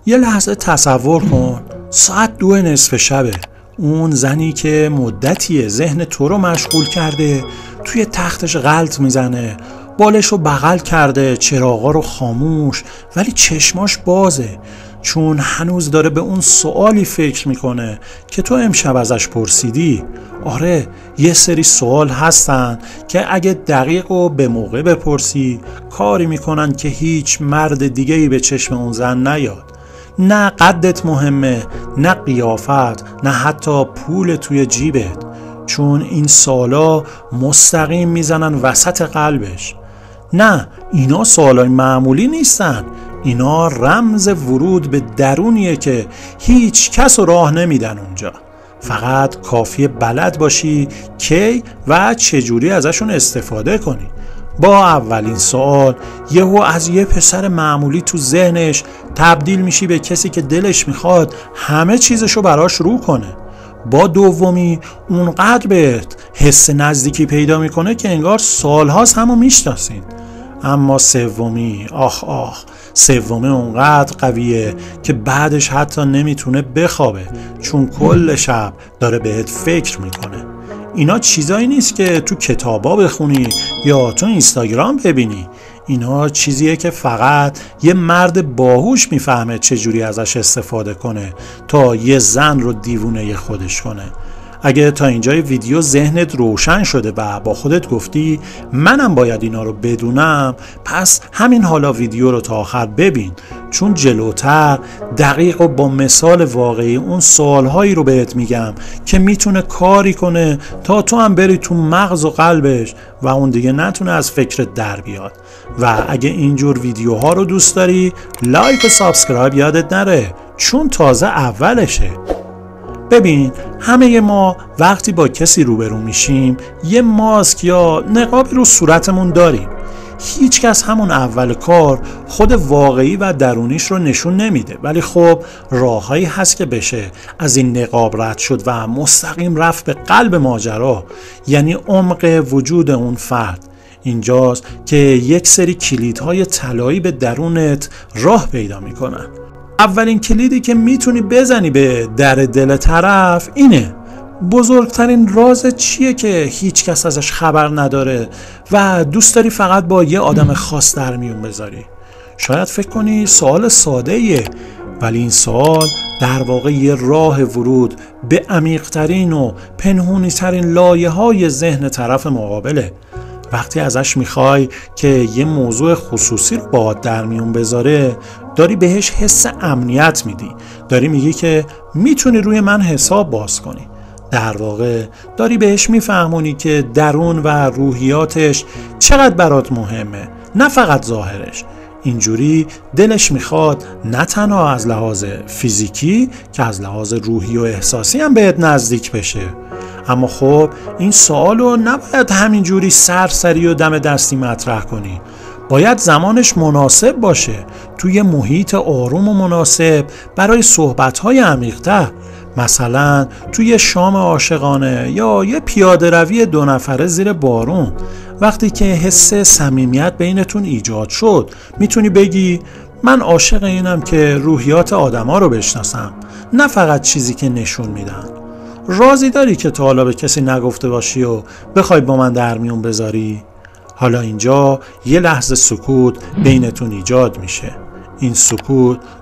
یه لحظه تصور کن ساعت 2 نصف شبه. اون زنی که مدتیه ذهن تو رو مشغول کرده توی تختش غلط میزنه، بالش رو بغل کرده، چراغا رو خاموش، ولی چشماش بازه، چون هنوز داره به اون سوالی فکر میکنه که تو امشب ازش پرسیدی. آره، یه سری سوال هستن که اگه دقیق و به موقع بپرسی کاری میکنن که هیچ مرد دیگه‌ای به چشم اون زن نیاد. نه قدت مهمه، نه قیافت، نه حتی پول توی جیبت، چون این سوالا مستقیم میزنن وسط قلبش. نه، اینا سوالای معمولی نیستن، اینا رمز ورود به درونیه که هیچ کس رو راه نمیدن اونجا. فقط کافیه بلد باشی کی و چجوری ازشون استفاده کنی. با اولین سوال یهو از یه پسر معمولی تو ذهنش تبدیل میشی به کسی که دلش میخواد همه چیزشو براش رو کنه. با دومی اونقدر بهت حس نزدیکی پیدا میکنه که انگار سالهاست همو میشناسین. اما سومی، سومی اونقدر قویه که بعدش حتی نمیتونه بخوابه، چون کل شب داره بهت فکر میکنه. اینا چیزایی نیست که تو کتابا بخونی یا تو اینستاگرام ببینی. اینا چیزیه که فقط یه مرد باهوش میفهمه چجوری ازش استفاده کنه تا یه زن رو دیوونه خودش کنه. اگه تا اینجای ویدیو ذهنت روشن شده و با خودت گفتی منم باید اینا رو بدونم، پس همین حالا ویدیو رو تا آخر ببین، چون جلوتر دقیق و با مثال واقعی اون سوالهایی رو بهت میگم که میتونه کاری کنه تا تو هم بری تو مغز و قلبش و اون دیگه نتونه از فکرت در بیاد. و اگه اینجور ویدیوها رو دوست داری لایک و سابسکرایب یادت نره، چون تازه اولشه. ببین، همه ما وقتی با کسی روبرو میشیم یه ماسک یا نقابی رو صورتمون داریم. هیچ کس همون اول کار خود واقعی و درونیش رو نشون نمیده، ولی خب راههایی هست که بشه از این نقاب رد شد و مستقیم رفت به قلب ماجرا، یعنی عمق وجود اون فرد. اینجاست که یک سری کلیدهای طلایی به درونت راه پیدا میکنن. اولین کلیدی که میتونی بزنی به در دل طرف اینه: بزرگترین راز چیه که هیچ کس ازش خبر نداره و دوست داری فقط با یه آدم خاص در میون بذاری؟ شاید فکر کنی سوال ساده ایه، ولی این سوال در واقع یه راه ورود به عمیق‌ترین و پنهونی ترین لایه‌های ذهن طرف مقابله. وقتی ازش میخوای که یه موضوع خصوصی رو باهات در میون بذاره، داری بهش حس امنیت میدی، داری میگی که میتونی روی من حساب باز کنی. در واقع داری بهش میفهمونی که درون و روحیاتش چقدر برات مهمه، نه فقط ظاهرش. اینجوری دلش میخواد نه تنها از لحاظ فیزیکی که از لحاظ روحی و احساسی هم بهت نزدیک بشه. اما خب این سوالو نباید همینجوری سرسری و دم دستی مطرح کنی. باید زمانش مناسب باشه، توی محیط آروم و مناسب برای صحبت‌های عمیق‌تر. مثلا توی شام عاشقانه یا یه پیاده روی 2 نفره زیر بارون. وقتی که حس صمیمیت بینتون ایجاد شد، میتونی بگی من عاشق اینم که روحیات آدما رو بشناسم، نه فقط چیزی که نشون میدن. رازی داری که تا حالا به کسی نگفته باشی و بخوای با من در میون بذاری؟ حالا اینجا یه لحظه سکوت بینتون ایجاد میشه. این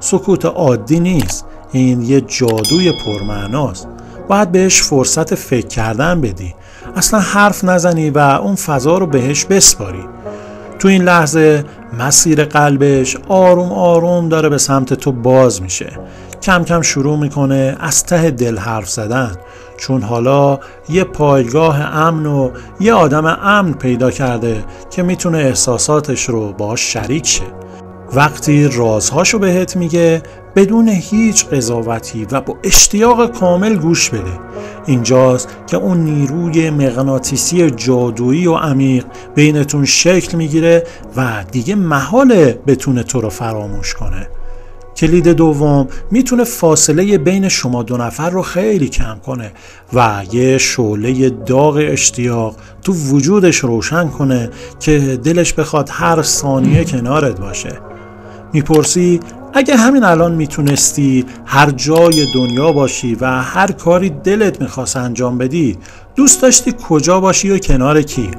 سکوت عادی نیست، این یه جادوی پرمعناست. باید بهش فرصت فکر کردن بدی، اصلا حرف نزنی و اون فضا رو بهش بسپاری. تو این لحظه مسیر قلبش آروم آروم داره به سمت تو باز میشه. کم کم شروع میکنه از ته دل حرف زدن، چون حالا یه پایگاه امن و یه آدم امن پیدا کرده که میتونه احساساتش رو باهاش شریک شه. وقتی رازهاشو بهت میگه بدون هیچ قضاوتی و با اشتیاق کامل گوش بده. اینجاست که اون نیروی مغناطیسی جادویی و عمیق بینتون شکل میگیره و دیگه محاله بتونه تو رو فراموش کنه. کلید دوم میتونه فاصله بین شما 2 نفر رو خیلی کم کنه و یه شعله داغ اشتیاق تو وجودش روشن کنه که دلش بخواد هر ثانیه کنارت باشه. میپرسی اگه همین الان میتونستی هر جای دنیا باشی و هر کاری دلت میخواست انجام بدی، دوست داشتی کجا باشی و کنار کی؟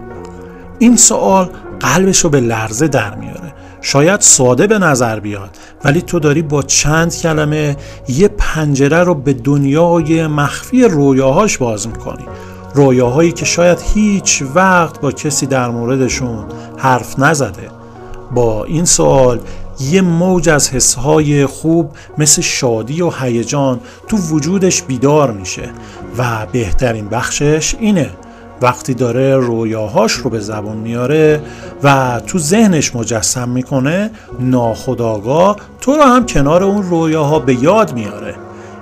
این سوال قلبشو به لرزه در میاره. شاید ساده به نظر بیاد، ولی تو داری با چند کلمه یه پنجره رو به دنیای مخفی رویاهاش باز میکنی. رویاهایی که شاید هیچ وقت با کسی در موردشون حرف نزده. با این سوال یه موج از حسهای خوب مثل شادی و هیجان تو وجودش بیدار میشه و بهترین بخشش اینه وقتی داره رویاهاش رو به زبان میاره و تو ذهنش مجسم میکنه، ناخودآگاه تو رو هم کنار اون رویاها به یاد میاره.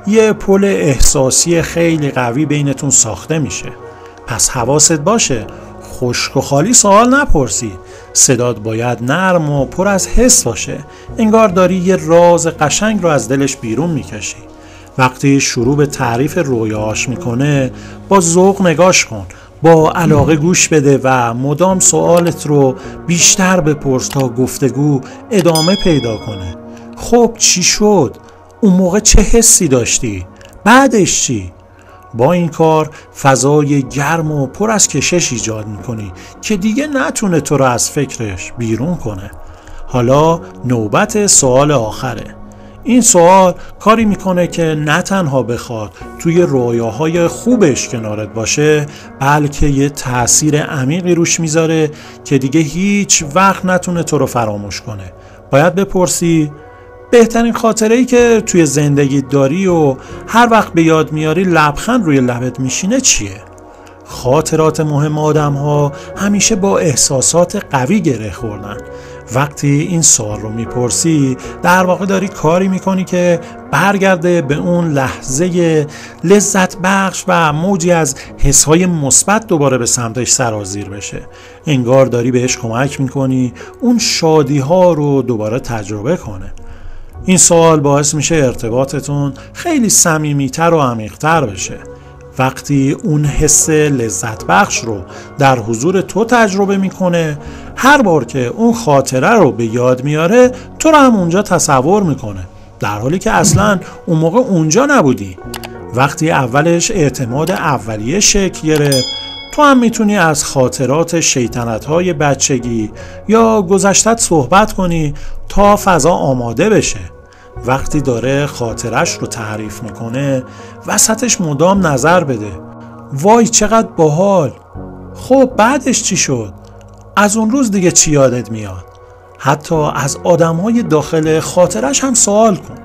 یه پل احساسی خیلی قوی بینتون ساخته میشه. پس حواست باشه خشک و خالی سوال نپرسی. صدات باید نرم و پر از حس باشه، انگار داری یه راز قشنگ رو از دلش بیرون میکشی. وقتی شروع به تعریف رویاهاش میکنه با ذوق نگاش کن، با علاقه گوش بده و مدام سوالت رو بیشتر بپرس تا گفتگو ادامه پیدا کنه. خب چی شد؟ اون موقع چه حسی داشتی؟ بعدش چی؟ با این کار فضای گرم و پر از کشش ایجاد میکنی که دیگه نتونه تو رو از فکرش بیرون کنه. حالا نوبت سوال آخره. این سوال کاری میکنه که نه تنها بخواد توی رویاهای خوبش کنارت باشه، بلکه یه تأثیر عمیقی روش میذاره که دیگه هیچ وقت نتونه تو رو فراموش کنه. باید بپرسی بهترین خاطره‌ای که توی زندگی داری و هر وقت به یاد میاری لبخند روی لبت میشینه چیه؟ خاطرات مهم آدم‌ها همیشه با احساسات قوی گره خوردن. وقتی این سوال رو میپرسی در واقع داری کاری میکنی که برگرده به اون لحظه لذت بخش و موجی از حسهای مثبت دوباره به سمتش سرازیر بشه. انگار داری بهش کمک میکنی اون شادی ها رو دوباره تجربه کنه. این سوال باعث میشه ارتباطتون خیلی صمیمیتر و عمیق‌تر بشه. وقتی اون حس لذت بخش رو در حضور تو تجربه میکنه، هر بار که اون خاطره رو به یاد میاره تو رو هم اونجا تصور میکنه، در حالی که اصلا اون موقع اونجا نبودی. وقتی اولش اعتماد اولیه شکل گرفت، تو هم میتونی از خاطرات شیطنت‌های بچگی یا گذشتت صحبت کنی تا فضا آماده بشه. وقتی داره خاطرش رو تعریف میکنه وسطش مدام نظر بده. وای چقدر باحال. خب بعدش چی شد؟ از اون روز دیگه چی یادت میاد؟ حتی از آدمهای داخل خاطرش هم سوال کن.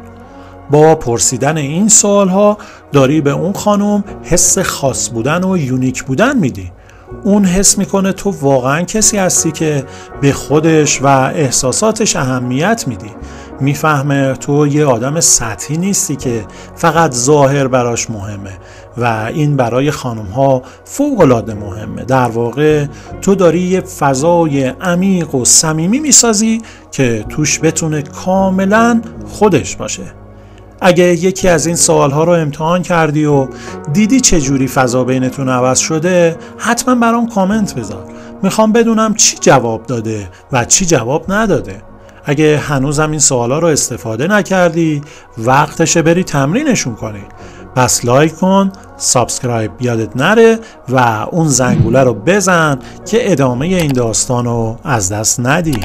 با پرسیدن این سوالها داری به اون خانم حس خاص بودن و یونیک بودن میدی. اون حس میکنه تو واقعا کسی هستی که به خودش و احساساتش اهمیت میدی. میفهمه تو یه آدم سطحی نیستی که فقط ظاهر براش مهمه و این برای خانم ها فوق العاده مهمه. در واقع تو داری یه فضای عمیق و صمیمی میسازی که توش بتونه کاملا خودش باشه. اگه یکی از این سوالها رو امتحان کردی و دیدی چجوری فضا بینتون عوض شده، حتما برام کامنت بذار. میخوام بدونم چی جواب داده و چی جواب نداده. اگه هنوزم این سوالا رو استفاده نکردی، وقتشه بری تمرینشون کنی. پس لایک کن، سابسکرایب یادت نره و اون زنگوله رو بزن که ادامه این داستان رو از دست ندی.